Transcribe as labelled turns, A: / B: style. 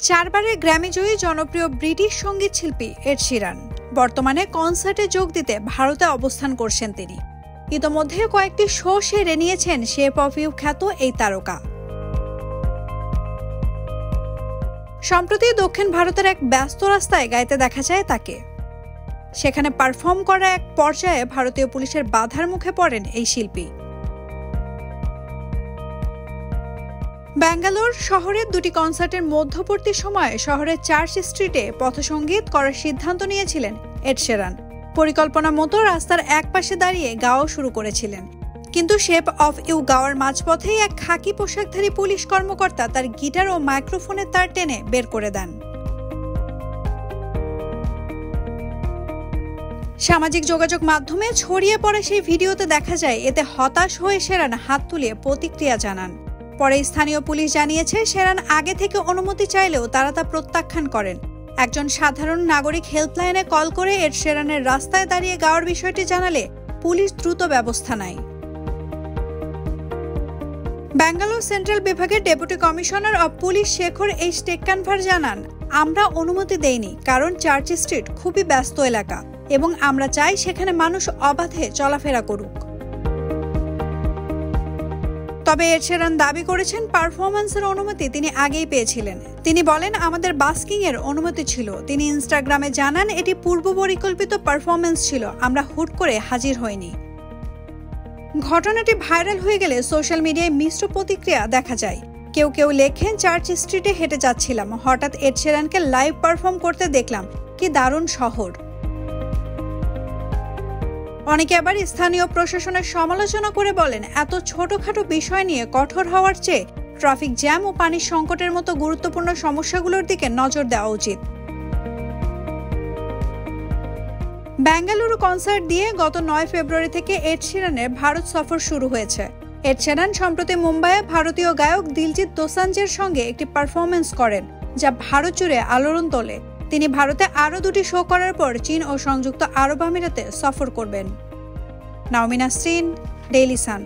A: চারবারের গ্র্যামিজয়ী জনপ্রিয় ব্রিটিশ সঙ্গীত শিল্পী এড শিরান বর্তমানে কনসার্টে যোগ দিতে ভারতে অবস্থান করছেন তিনি। ইতোমধ্যে কয়েকটি শো সেরে নিয়েছেন শেপ অফ ইউ খ্যাত এই তারকা। সম্প্রতি দক্ষিণ ভারতের এক ব্যস্ত রাস্তায় গাইতে দেখা যায় তাকে। সেখানে পারফর্ম করা এক পর্যায়ে ভারতীয় পুলিশের বাধার মুখে পড়েন এই শিল্পী। ব্যাঙ্গালোর শহরের দুটি কনসার্টের মধ্যবর্তী সময়ে শহরের চার্চ স্ট্রিটে পথসঙ্গীত করার সিদ্ধান্ত নিয়েছিলেন এড শিরান। পরিকল্পনা মতো রাস্তার এক পাশে দাঁড়িয়ে গাওয়া শুরু করেছিলেন, কিন্তু শেপ অফ ইউ গাওয়ার মাঝপথেই এক খাকি পোশাকধারী পুলিশ কর্মকর্তা তার গিটার ও মাইক্রোফোনের তার টেনে বের করে দেন। সামাজিক যোগাযোগ মাধ্যমে ছড়িয়ে পড়া সেই ভিডিওতে দেখা যায় এতে হতাশ হয়ে শিরান হাত তুলিয়ে প্রতিক্রিয়া জানান। পরে স্থানীয় পুলিশ জানিয়েছে শিরান আগে থেকে অনুমতি চাইলেও তারা তা প্রত্যাখ্যান করেন। একজন সাধারণ নাগরিক হেল্পলাইনে কল করে এড শিরানের রাস্তায় দাঁড়িয়ে গাওয়ার বিষয়টি জানালে পুলিশ দ্রুত ব্যবস্থা নেয়। ব্যাঙ্গালোর সেন্ট্রাল বিভাগের deputy commissioner of police Shekhar H Tekkannavar জানান, আমরা অনুমতি দেইনি কারণ চার্চ স্ট্রিট খুবই ব্যস্ত এলাকা এবং আমরা চাই সেখানে মানুষ অবাধে চলাফেরা করুক। তবে এড শিরান দাবি করেছেন পারফরম্যান্সের অনুমতি তিনি আগেই পেয়েছিলেন। তিনি বলেন, আমাদের বাস্কিং এর অনুমতি ছিল। তিনি ইনস্টাগ্রামে জানান, এটি পূর্ব পরিকল্পিত পারফরম্যান্স ছিল, আমরা হুট করে হাজির হইনি। ঘটনাটি ভাইরাল হয়ে গেলে সোশ্যাল মিডিয়ায় মিশ্র প্রতিক্রিয়া দেখা যায়। কেউ কেউ লেখেন, চার্চ স্ট্রিটে হেঁটে যাচ্ছিলাম, হঠাৎ এড শিরানকে লাইভ পারফর্ম করতে দেখলাম, কি দারুণ শহর। অনেকে আবার স্থানীয় প্রশাসনের সমালোচনা করে বলেন, এত ছোটখাটো বিষয় নিয়ে কঠোর হওয়ার চেয়ে ট্রাফিক জ্যাম ও পানির সংকটের মতো গুরুত্বপূর্ণ সমস্যাগুলোর দিকে নজর দেওয়া উচিত। বেঙ্গালুরু কনসার্ট দিয়ে গত 9 ফেব্রুয়ারি থেকে এড শিরানের ভারত সফর শুরু হয়েছে। এড শিরান সম্প্রতি মুম্বাইয়ে ভারতীয় গায়ক দিলজিৎ দোসাঞ্জের সঙ্গে একটি পারফরম্যান্স করেন, যা ভারত জুড়ে আলোড়ন তোলে। তিনি ভারতে আরও 2টি শো করার পর চীন ও সংযুক্ত আরব আমিরাতে সফর করবেন। নাওমিন নাসরিন, ডেইলি সান।